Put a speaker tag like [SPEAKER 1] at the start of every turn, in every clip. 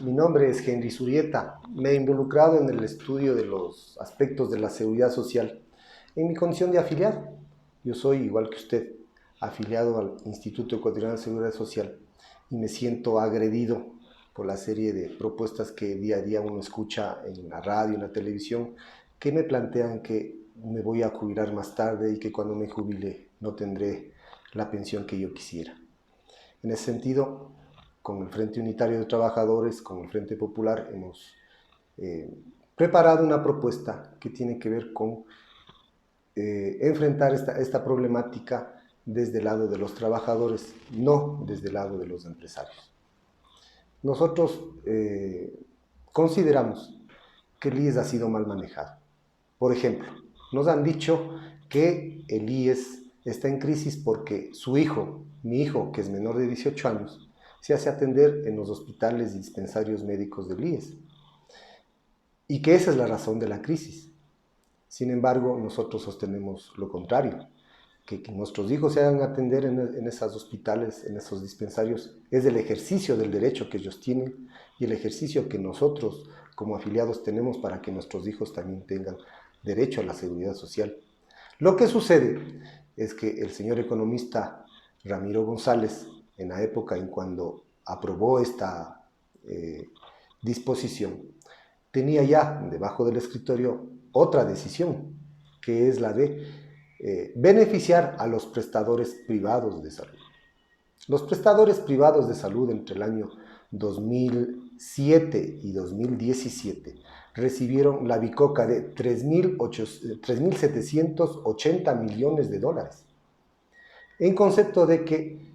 [SPEAKER 1] Mi nombre es Henry Zurieta. Me he involucrado en el estudio de los aspectos de la seguridad social en mi condición de afiliado. Yo soy, igual que usted, afiliado al Instituto Ecuatoriano de Seguridad Social y me siento agredido por la serie de propuestas que día a día uno escucha en la radio, en la televisión, que me plantean que me voy a jubilar más tarde y que cuando me jubile no tendré la pensión que yo quisiera. En ese sentido, con el Frente Unitario de Trabajadores, con el Frente Popular, hemos preparado una propuesta que tiene que ver con enfrentar esta problemática desde el lado de los trabajadores, no desde el lado de los empresarios. Nosotros consideramos que el IES ha sido mal manejado. Por ejemplo, nos han dicho que el IES está en crisis porque su hijo, mi hijo, que es menor de 18 años, se hace atender en los hospitales y dispensarios médicos del IES. Y que esa es la razón de la crisis. Sin embargo, nosotros sostenemos lo contrario, que nuestros hijos se hagan atender en esos hospitales, en esos dispensarios, es el ejercicio del derecho que ellos tienen y el ejercicio que nosotros como afiliados tenemos para que nuestros hijos también tengan derecho a la seguridad social. Lo que sucede es que el señor economista Ramiro González, en la época en cuando aprobó esta disposición, tenía ya debajo del escritorio otra decisión, que es la de beneficiar a los prestadores privados de salud. Los prestadores privados de salud entre el año 2007 y 2017 recibieron la bicoca de 3.780 millones de dólares, en concepto de que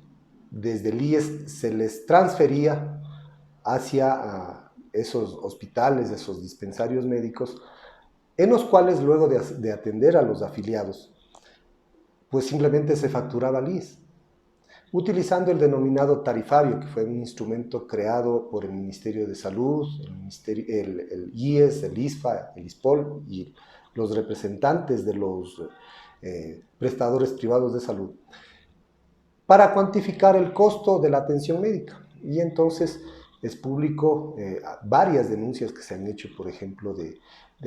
[SPEAKER 1] desde el IES se les transfería hacia esos hospitales, esos dispensarios médicos, en los cuales luego de atender a los afiliados, pues simplemente se facturaba al IES, utilizando el denominado tarifario, que fue un instrumento creado por el Ministerio de Salud, el IES, el ISFA, el ISPOL y los representantes de los prestadores privados de salud, para cuantificar el costo de la atención médica. Y entonces es público varias denuncias que se han hecho, por ejemplo, de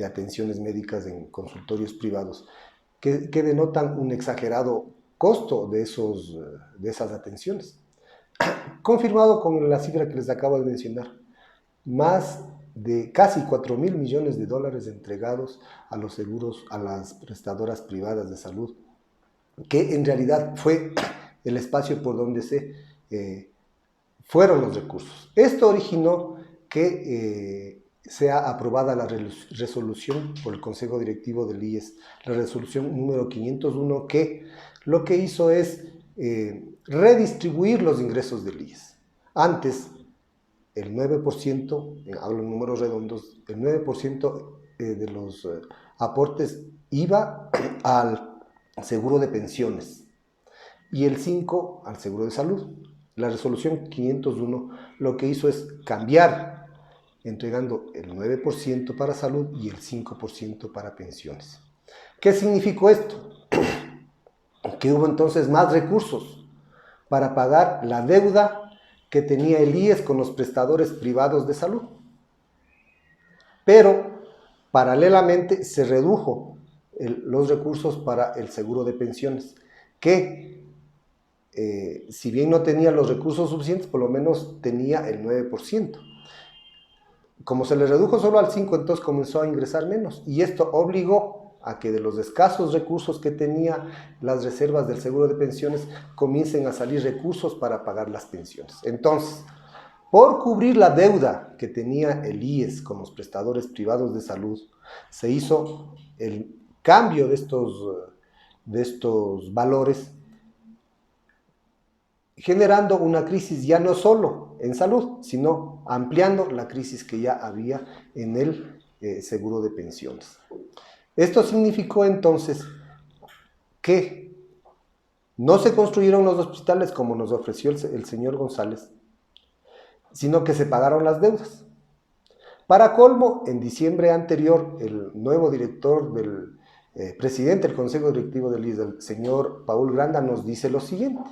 [SPEAKER 1] atenciones médicas en consultorios privados, que denotan un exagerado costo de esas atenciones. Confirmado con la cifra que les acabo de mencionar, más de casi 4.000 millones de dólares entregados a los seguros, a las prestadoras privadas de salud, que en realidad fue el espacio por donde se fueron los recursos. Esto originó que sea aprobada la resolución por el Consejo Directivo del IES, la resolución número 501, que lo que hizo es redistribuir los ingresos del IES. Antes, el 9%, hablo en números redondos, el 9% de los aportes iba al seguro de pensiones y el 5% al seguro de salud. La resolución 501 lo que hizo es cambiar, entregando el 9% para salud y el 5% para pensiones. ¿Qué significó esto? Que hubo entonces más recursos para pagar la deuda que tenía el IES con los prestadores privados de salud. Pero paralelamente se redujo los recursos para el seguro de pensiones, que si bien no tenía los recursos suficientes, por lo menos tenía el 9%. Como se le redujo solo al 5%, entonces comenzó a ingresar menos. Y esto obligó a que de los escasos recursos que tenía las reservas del seguro de pensiones, comiencen a salir recursos para pagar las pensiones. Entonces, por cubrir la deuda que tenía el IES con los prestadores privados de salud, se hizo el cambio de estos valores, generando una crisis ya no solo en salud, sino ampliando la crisis que ya había en el seguro de pensiones. Esto significó entonces que no se construyeron los hospitales como nos ofreció el señor González, sino que se pagaron las deudas. Para colmo, en diciembre anterior, el nuevo director del presidente del Consejo Directivo del IES, el señor Paul Granda, nos dice lo siguiente,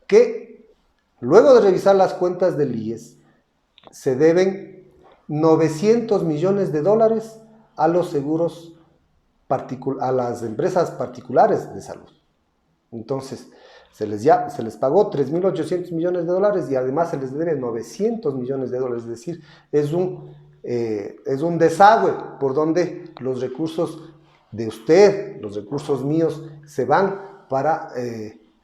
[SPEAKER 1] que luego de revisar las cuentas del IES, se deben 900 millones de dólares a los seguros, a las empresas particulares de salud. Entonces, se les pagó 3.800 millones de dólares y además se les debe 900 millones de dólares. Es decir, es un desagüe por donde los recursos de usted, los recursos míos, se van para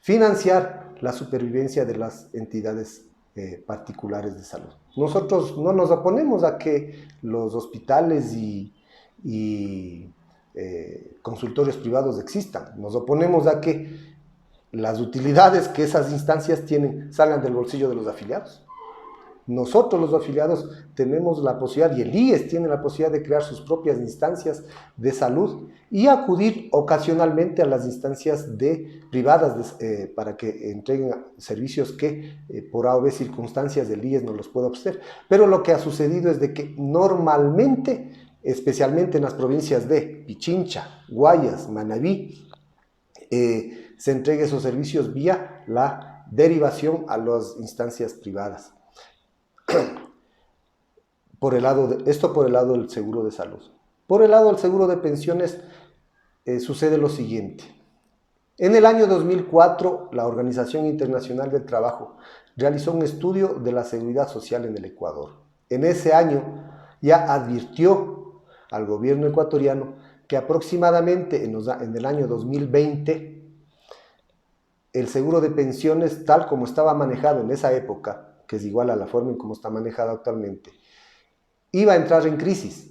[SPEAKER 1] financiar la supervivencia de las entidades particulares de salud. Nosotros no nos oponemos a que los hospitales y consultorios privados existan. Nos oponemos a que las utilidades que esas instancias tienen salgan del bolsillo de los afiliados. Nosotros los afiliados tenemos la posibilidad, y el IES tiene la posibilidad de crear sus propias instancias de salud y acudir ocasionalmente a las instancias privadas para que entreguen servicios que por A o B circunstancias del IES no los pueda ofrecer. Pero lo que ha sucedido es de que normalmente, especialmente en las provincias de Pichincha, Guayas, Manabí, se entregue esos servicios vía la derivación a las instancias privadas. Esto por el lado del seguro de salud. Por el lado del seguro de pensiones sucede lo siguiente. En el año 2004, la Organización Internacional del Trabajo realizó un estudio de la seguridad social en el Ecuador. En ese año ya advirtió al gobierno ecuatoriano que aproximadamente en el año 2020 el seguro de pensiones, tal como estaba manejado en esa época, que es igual a la forma en cómo está manejado actualmente, iba a entrar en crisis.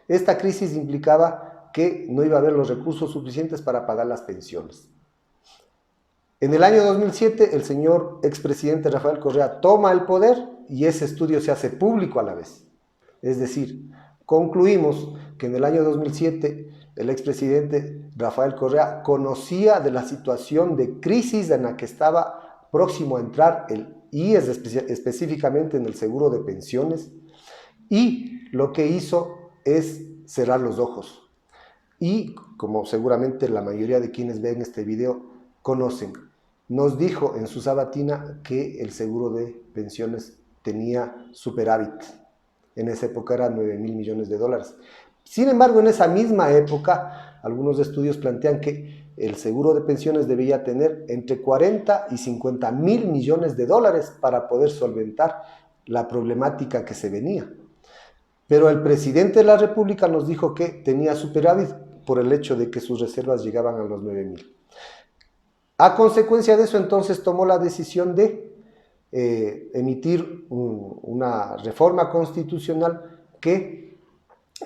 [SPEAKER 1] Esta crisis implicaba que no iba a haber los recursos suficientes para pagar las pensiones. En el año 2007, el señor expresidente Rafael Correa toma el poder y ese estudio se hace público a la vez. Es decir, concluimos que en el año 2007 el expresidente Rafael Correa conocía de la situación de crisis en la que estaba próximo a entrar el IES, específicamente en el seguro de pensiones, y lo que hizo es cerrar los ojos. Y como seguramente la mayoría de quienes ven este video conocen, nos dijo en su sabatina que el seguro de pensiones tenía superávit. En esa época eran 9.000 millones de dólares. Sin embargo, en esa misma época, algunos estudios plantean que el seguro de pensiones debía tener entre 40 y 50.000 millones de dólares para poder solventar la problemática que se venía. Pero el presidente de la República nos dijo que tenía superávit por el hecho de que sus reservas llegaban a los 9.000. A consecuencia de eso, entonces tomó la decisión de emitir una reforma constitucional que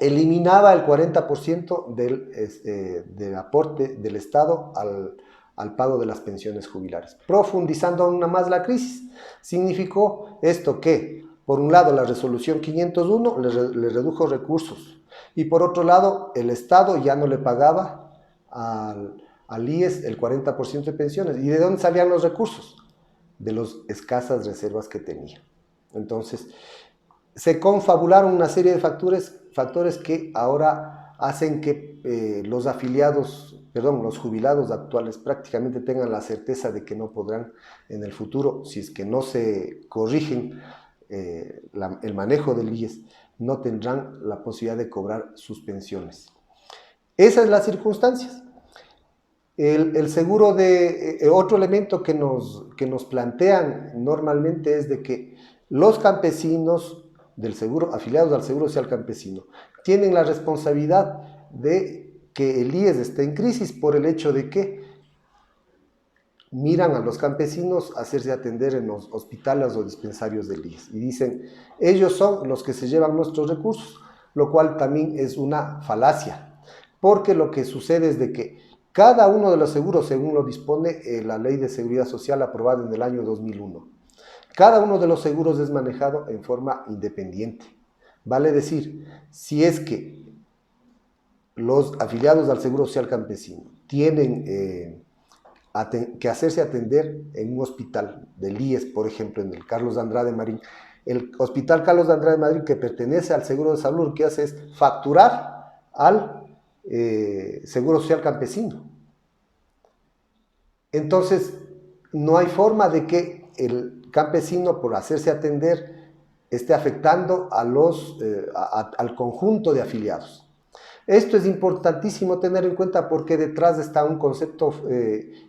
[SPEAKER 1] eliminaba el 40% del aporte del Estado al pago de las pensiones jubilares, profundizando aún más la crisis. Significó esto que, por un lado, la resolución 501 le redujo recursos y por otro lado, el Estado ya no le pagaba al IES el 40% de pensiones. ¿Y de dónde salían los recursos? De las escasas reservas que tenía. Entonces, se confabularon una serie de factores que ahora hacen que los jubilados actuales prácticamente tengan la certeza de que no podrán en el futuro, si es que no se corrigen el manejo del IES, no tendrán la posibilidad de cobrar sus pensiones. Esas son las circunstancias. El seguro otro elemento que nos plantean normalmente es de que los campesinos del seguro, afiliados al Seguro Social Campesino, tienen la responsabilidad de que el IES esté en crisis por el hecho de que miran a los campesinos hacerse atender en los hospitales o dispensarios del IES y dicen, ellos son los que se llevan nuestros recursos, lo cual también es una falacia, porque lo que sucede es de que cada uno de los seguros, según lo dispone la Ley de Seguridad Social aprobada en el año 2001, cada uno de los seguros es manejado en forma independiente. Vale decir, si es que los afiliados al Seguro Social Campesino tienen que hacerse atender en un hospital del IES, por ejemplo, en el Carlos de Andrade Marín, el Hospital Carlos de Andrade Marín, que pertenece al Seguro de Salud, lo que hace es facturar al Seguro Social Campesino. Entonces, no hay forma de que el campesino, por hacerse atender esté afectando al conjunto de afiliados. Esto es importantísimo tener en cuenta porque detrás está un concepto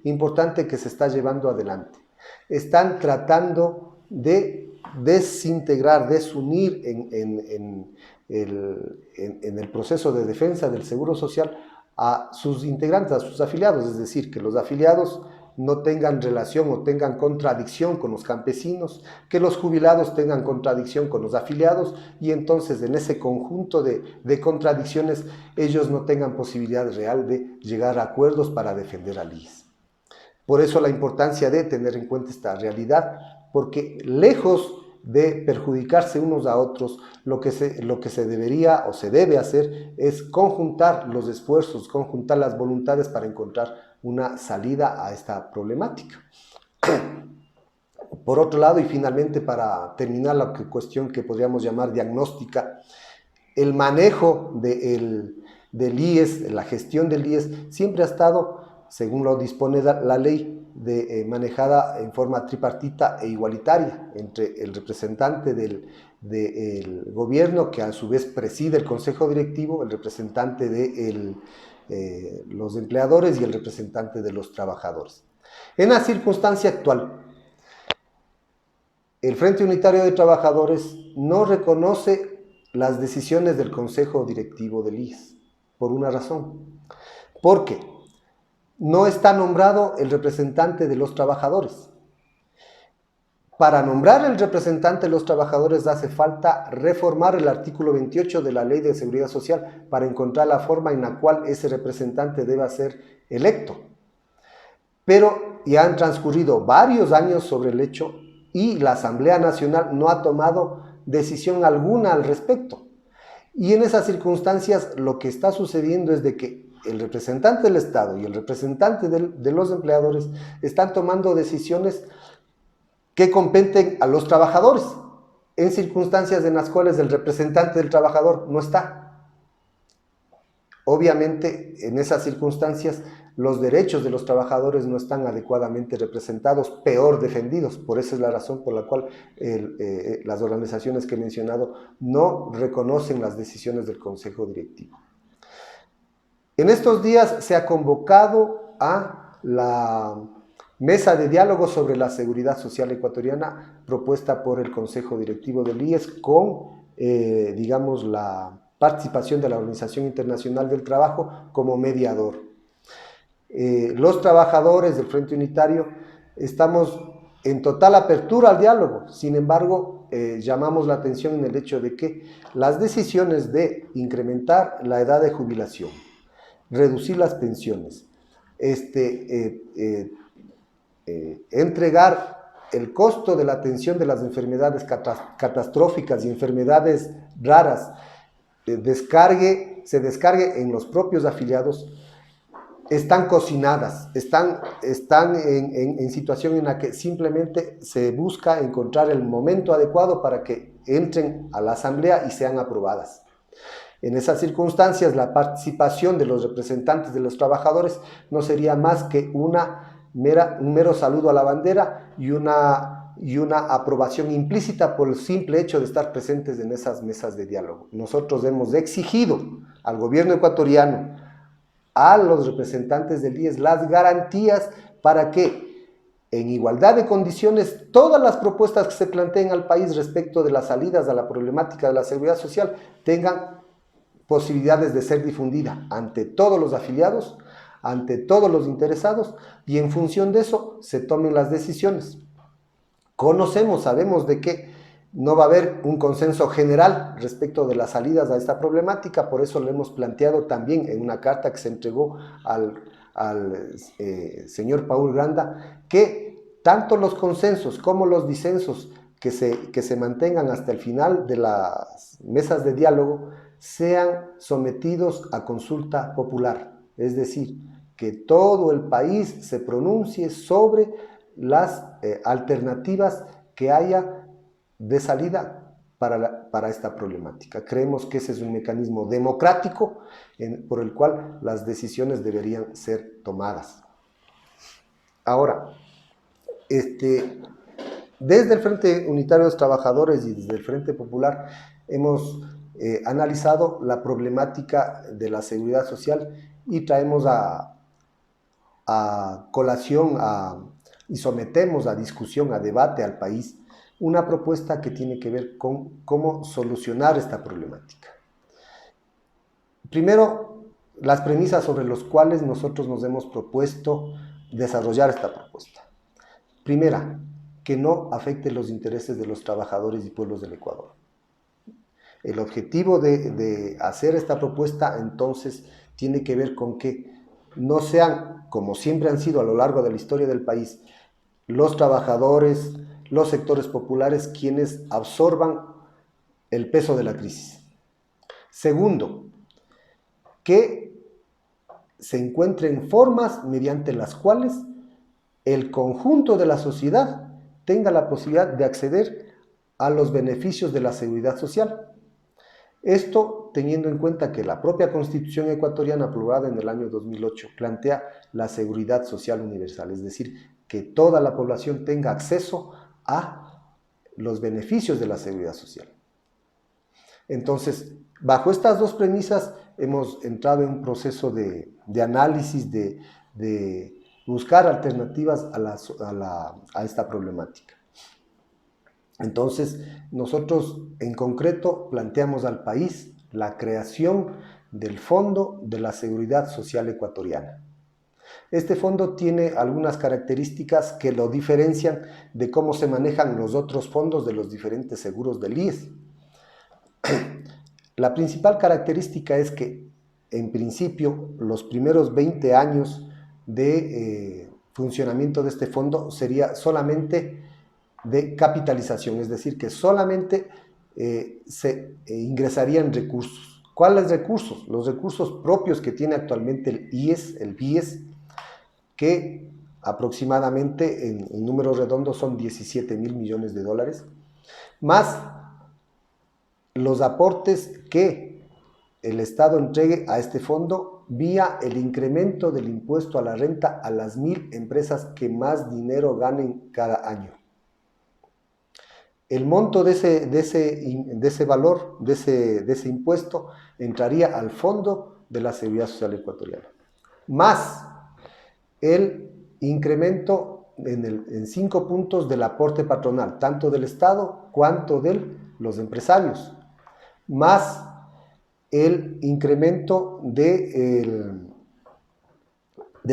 [SPEAKER 1] importante que se está llevando adelante. Están tratando de desintegrar, desunir en el proceso de defensa del Seguro Social a sus integrantes, a sus afiliados, es decir, que los afiliados no tengan relación o tengan contradicción con los campesinos, que los jubilados tengan contradicción con los afiliados y entonces en ese conjunto de contradicciones ellos no tengan posibilidad real de llegar a acuerdos para defender al IES. Por eso la importancia de tener en cuenta esta realidad, porque lejos de perjudicarse unos a otros, lo que se debería o se debe hacer es conjuntar los esfuerzos, conjuntar las voluntades para encontrar una salida a esta problemática. Por otro lado, y finalmente para terminar la cuestión que podríamos llamar diagnóstica, el manejo del IES, la gestión del IES, siempre ha estado, según lo dispone la ley, manejada en forma tripartita e igualitaria entre el representante del gobierno, que a su vez preside el consejo directivo, el representante de los empleadores y el representante de los trabajadores. En la circunstancia actual, el Frente Unitario de Trabajadores no reconoce las decisiones del consejo directivo del IES, por una razón. Porque no está nombrado el representante de los trabajadores. Para nombrar el representante de los trabajadores hace falta reformar el artículo 28 de la Ley de Seguridad Social para encontrar la forma en la cual ese representante deba ser electo. Pero ya han transcurrido varios años sobre el hecho y la Asamblea Nacional no ha tomado decisión alguna al respecto. Y en esas circunstancias lo que está sucediendo es de que el representante del Estado y el representante de los empleadores están tomando decisiones que competen a los trabajadores, en circunstancias en las cuales el representante del trabajador no está. Obviamente, en esas circunstancias, los derechos de los trabajadores no están adecuadamente representados, peor defendidos. Por esa es la razón por la cual las organizaciones que he mencionado no reconocen las decisiones del Consejo Directivo. En estos días se ha convocado a la mesa de diálogo sobre la seguridad social ecuatoriana propuesta por el Consejo Directivo del IES con, digamos, la participación de la Organización Internacional del Trabajo como mediador. Los trabajadores del Frente Unitario estamos en total apertura al diálogo, sin embargo, llamamos la atención en el hecho de que las decisiones de incrementar la edad de jubilación, reducir las pensiones, entregar el costo de la atención de las enfermedades catastróficas y enfermedades raras, se descargue en los propios afiliados, están cocinadas, están en situación en la que simplemente se busca encontrar el momento adecuado para que entren a la asamblea y sean aprobadas. En esas circunstancias, la participación de los representantes de los trabajadores no sería más que un mero saludo a la bandera y una aprobación implícita por el simple hecho de estar presentes en esas mesas de diálogo. Nosotros hemos exigido al gobierno ecuatoriano, a los representantes del IES, las garantías para que en igualdad de condiciones todas las propuestas que se planteen al país respecto de las salidas a la problemática de la seguridad social tengan posibilidades de ser difundida ante todos los afiliados, ante todos los interesados, y en función de eso se tomen las decisiones. Sabemos de que no va a haber un consenso general respecto de las salidas a esta problemática, por eso lo hemos planteado también en una carta que se entregó al señor Paul Granda, que tanto los consensos como los disensos que se mantengan hasta el final de las mesas de diálogo sean sometidos a consulta popular, es decir, que todo el país se pronuncie sobre las alternativas que haya de salida para esta problemática. Creemos que ese es un mecanismo democrático por el cual las decisiones deberían ser tomadas. Ahora, Desde el Frente Unitario de los Trabajadores y desde el Frente Popular hemos analizado la problemática de la seguridad social y traemos a colación y sometemos a discusión, a debate al país, una propuesta que tiene que ver con cómo solucionar esta problemática. Primero, las premisas sobre las cuales nosotros nos hemos propuesto desarrollar esta propuesta. Primera, que no afecte los intereses de los trabajadores y pueblos del Ecuador. El objetivo de hacer esta propuesta, entonces, tiene que ver con que no sean, como siempre han sido a lo largo de la historia del país, los trabajadores, los sectores populares quienes absorban el peso de la crisis. Segundo, que se encuentren formas mediante las cuales el conjunto de la sociedad tenga la posibilidad de acceder a los beneficios de la seguridad social. Esto teniendo en cuenta que la propia Constitución ecuatoriana aprobada en el año 2008 plantea la seguridad social universal, es decir, que toda la población tenga acceso a los beneficios de la seguridad social. Entonces, bajo estas dos premisas hemos entrado en un proceso de análisis, de buscar alternativas a esta problemática. Entonces, nosotros en concreto planteamos al país la creación del Fondo de la Seguridad Social Ecuatoriana. Este fondo tiene algunas características que lo diferencian de cómo se manejan los otros fondos de los diferentes seguros del IES. La principal característica es que, en principio, los primeros 20 años de funcionamiento de este fondo sería solamente de capitalización, es decir, que solamente se ingresarían recursos. ¿Cuáles recursos? Los recursos propios que tiene actualmente el IES, el BIES, que aproximadamente en números redondos son 17.000 millones de dólares, más los aportes que el Estado entregue a este fondo vía el incremento del impuesto a la renta a las 1.000 empresas que más dinero ganen cada año. El monto de ese valor, de ese impuesto, entraría al Fondo de la Seguridad Social Ecuatoriana. Más el incremento en 5 puntos del aporte patronal, tanto del Estado cuanto de los empresarios. Más el incremento del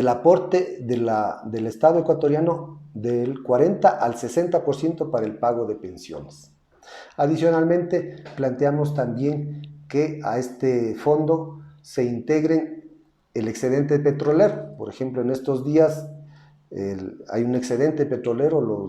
[SPEAKER 1] aporte del Estado ecuatoriano del 40 al 60% para el pago de pensiones. Adicionalmente, planteamos también que a este fondo se integren el excedente petrolero. Por ejemplo, en estos días hay un excedente petrolero,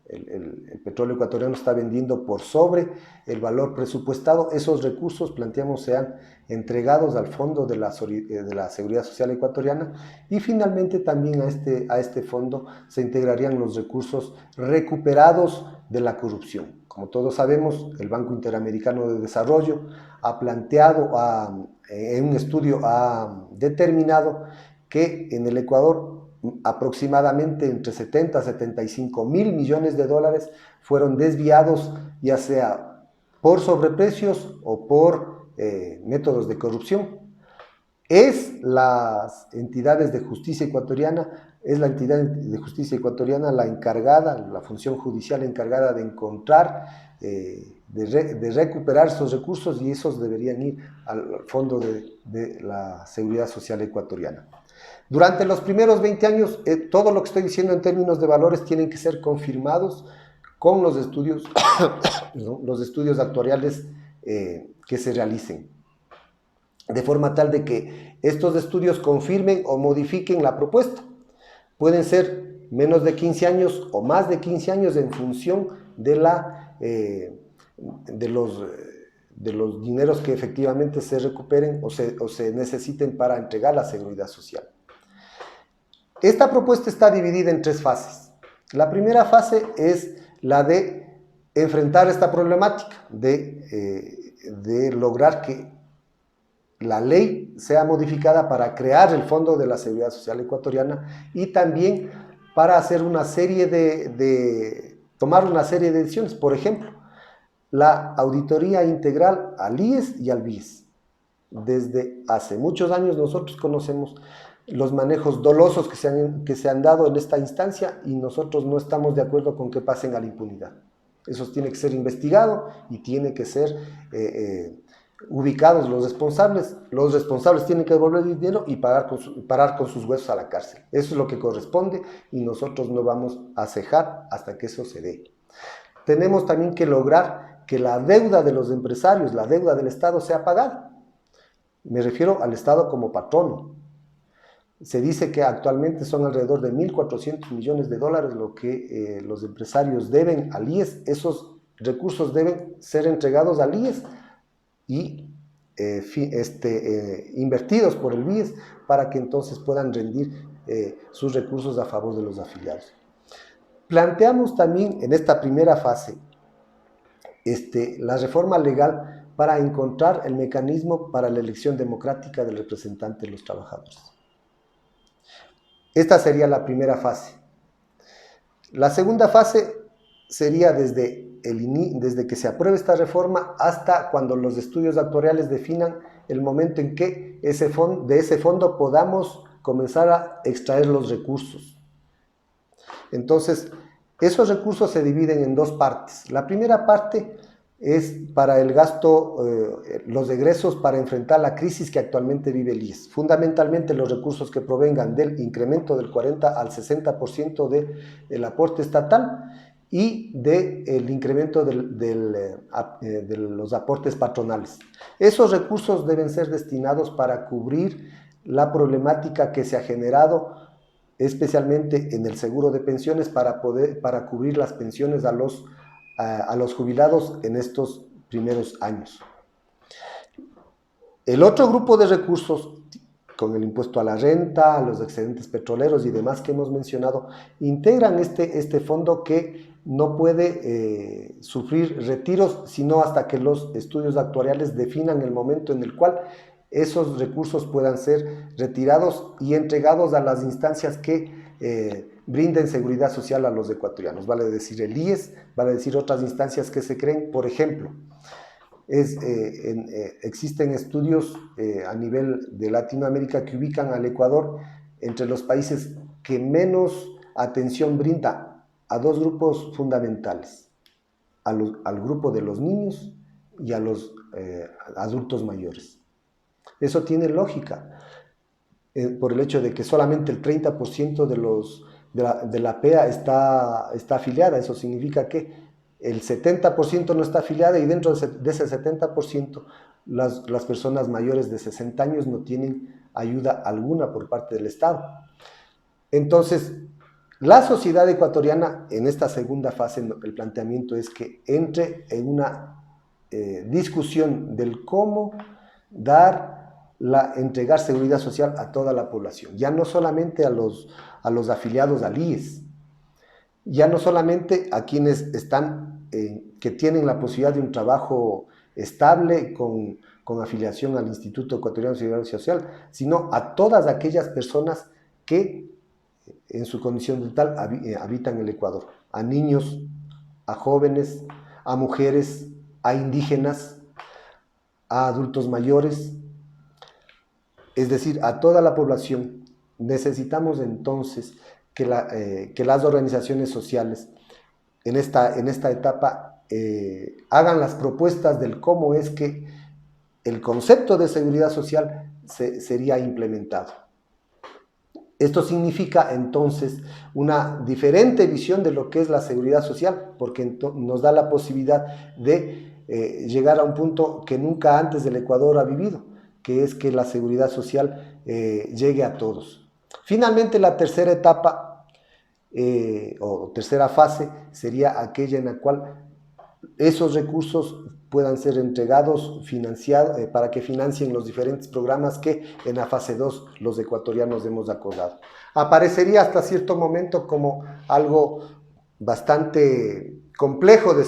[SPEAKER 1] el petróleo ecuatoriano está vendiendo por sobre el valor presupuestado. Esos recursos, planteamos, sean entregados al Fondo de la Seguridad Social Ecuatoriana, y finalmente también a este fondo se integrarían los recursos recuperados de la corrupción. Como todos sabemos, el Banco Interamericano de Desarrollo ha planteado, en un estudio ha determinado que en el Ecuador aproximadamente entre 70 a 75 mil millones de dólares fueron desviados, ya sea por sobreprecios o por métodos de corrupción. Es las entidades de justicia ecuatoriana, es la entidad de justicia ecuatoriana la encargada, la función judicial encargada de encontrar, de recuperar esos recursos, y esos deberían ir al Fondo de la Seguridad Social Ecuatoriana. Durante los primeros 20 años, todo lo que estoy diciendo en términos de valores tienen que ser confirmados con los estudios, los estudios actuariales que se realicen, de forma tal de que estos estudios confirmen o modifiquen la propuesta. Pueden ser menos de 15 años o más de 15 años en función de los dineros que efectivamente se recuperen o se necesiten para entregar la seguridad social. Esta propuesta está dividida en 3 fases. La primera fase es la de enfrentar esta problemática, de lograr que la ley sea modificada para crear el Fondo de la Seguridad Social Ecuatoriana, y también para hacer una serie de tomar una serie de decisiones. Por ejemplo, la auditoría integral al IES y al BIES. Desde hace muchos años nosotros conocemos los manejos dolosos que se han dado en esta instancia y nosotros no estamos de acuerdo con que pasen a la impunidad. Eso tiene que ser investigado y tiene que ser ubicados los responsables. Los responsables tienen que devolver el dinero y parar con sus huesos a la cárcel. Eso es lo que corresponde y nosotros no vamos a cejar hasta que eso se dé. Tenemos también que lograr que la deuda de los empresarios, la deuda del Estado sea pagada. Me refiero al Estado como patrono. Se dice que actualmente son alrededor de 1.400 millones de dólares lo que los empresarios deben al IES. Esos recursos deben ser entregados al IES y invertidos por el BIES para que entonces puedan rendir sus recursos a favor de los afiliados. Planteamos también en esta primera fase la reforma legal para encontrar el mecanismo para la elección democrática del representante de los trabajadores. Esta sería la primera fase. La segunda fase sería desde que se apruebe esta reforma hasta cuando los estudios actuariales definan el momento en que de ese fondo podamos comenzar a extraer los recursos. Entonces, esos recursos se dividen en dos partes. La primera parte es para el gasto, los egresos para enfrentar la crisis que actualmente vive el IES. Fundamentalmente los recursos que provengan del incremento del 40 al 60% del aporte estatal y del incremento de los aportes patronales. Esos recursos deben ser destinados para cubrir la problemática que se ha generado especialmente en el seguro de pensiones para cubrir las pensiones a los jubilados en estos primeros años. El otro grupo de recursos, con el impuesto a la renta, los excedentes petroleros y demás que hemos mencionado, integran este fondo que no puede sufrir retiros, sino hasta que los estudios actuariales definan el momento en el cual esos recursos puedan ser retirados y entregados a las instancias que brinden seguridad social a los ecuatorianos, vale decir el IES, vale decir otras instancias que se creen. Por ejemplo, existen estudios a nivel de Latinoamérica que ubican al Ecuador entre los países que menos atención brinda a dos grupos fundamentales, al grupo de los niños y a los adultos mayores. Eso tiene lógica, por el hecho de que solamente el 30% de la PEA está afiliada. Eso significa que el 70% no está afiliada y dentro de ese 70% las personas mayores de 60 años no tienen ayuda alguna por parte del Estado. Entonces, la sociedad ecuatoriana en esta segunda fase, el planteamiento es que entre en una discusión del cómo entregar seguridad social a toda la población, ya no solamente a los afiliados al IES, ya no solamente a quienes que tienen la posibilidad de un trabajo estable con afiliación al Instituto Ecuatoriano de Seguridad Social, sino a todas aquellas personas que en su condición de tal habitan el Ecuador, a niños, a jóvenes, a mujeres, a indígenas, a adultos mayores, es decir, a toda la población. Necesitamos entonces que las organizaciones sociales en esta etapa hagan las propuestas del cómo es que el concepto de seguridad social sería implementado. Esto significa entonces una diferente visión de lo que es la seguridad social, porque nos da la posibilidad de llegar a un punto que nunca antes el Ecuador ha vivido, que es que la seguridad social llegue a todos. Finalmente, la tercera etapa o tercera fase sería aquella en la cual esos recursos puedan ser entregados, para que financien los diferentes programas que en la fase 2 los ecuatorianos hemos acordado. Aparecería hasta cierto momento como algo bastante complejo de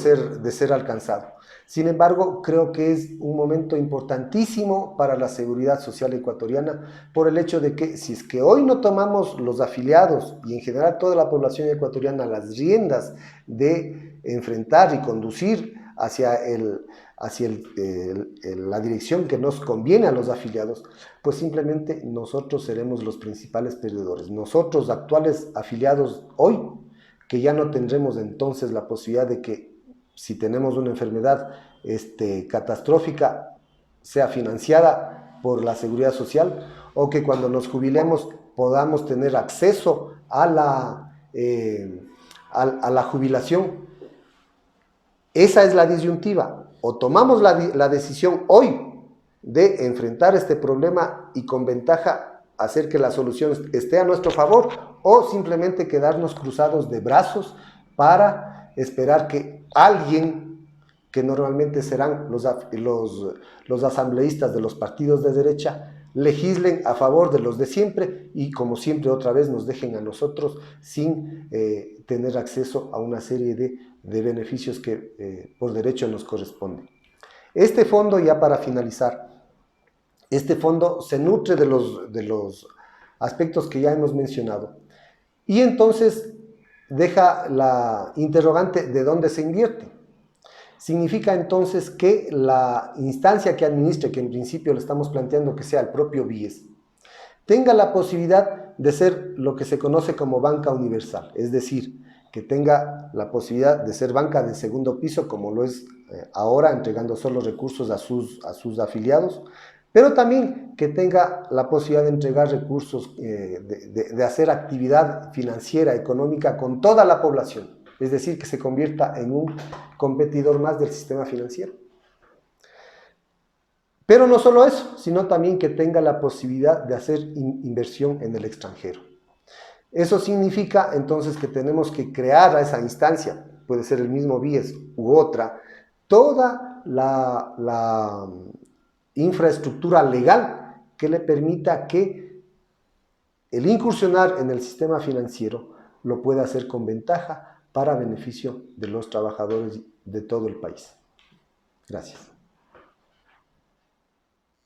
[SPEAKER 1] ser alcanzado. Sin embargo, creo que es un momento importantísimo para la seguridad social ecuatoriana por el hecho de que si es que hoy no tomamos los afiliados y en general toda la población ecuatoriana las riendas de enfrentar y conducir hacia la dirección que nos conviene a los afiliados, pues simplemente nosotros seremos los principales perdedores. Nosotros, actuales afiliados hoy, que ya no tendremos entonces la posibilidad de que si tenemos una enfermedad catastrófica sea financiada por la seguridad social, o que cuando nos jubilemos podamos tener acceso a la jubilación. Esa es la disyuntiva. O tomamos la decisión hoy de enfrentar este problema y con ventaja hacer que la solución esté a nuestro favor, o simplemente quedarnos cruzados de brazos para esperar que alguien, que normalmente serán los asambleístas de los partidos de derecha, legislen a favor de los de siempre y como siempre otra vez nos dejen a nosotros sin tener acceso a una serie de beneficios que por derecho nos corresponden. Este fondo, ya para finalizar, este fondo se nutre de los aspectos que ya hemos mencionado y entonces deja la interrogante de dónde se invierte. Significa entonces que la instancia que administre, que en principio le estamos planteando que sea el propio BIES, tenga la posibilidad de ser lo que se conoce como banca universal, es decir, que tenga la posibilidad de ser banca de segundo piso, como lo es ahora, entregando solo recursos a sus afiliados, pero también que tenga la posibilidad de entregar recursos, de hacer actividad financiera, económica con toda la población, es decir, que se convierta en un competidor más del sistema financiero. Pero no solo eso, sino también que tenga la posibilidad de hacer inversión en el extranjero. Eso significa entonces que tenemos que crear a esa instancia, puede ser el mismo BIES u otra, toda la infraestructura legal que le permita que el incursionar en el sistema financiero lo pueda hacer con ventaja para beneficio de los trabajadores de todo el país. Gracias.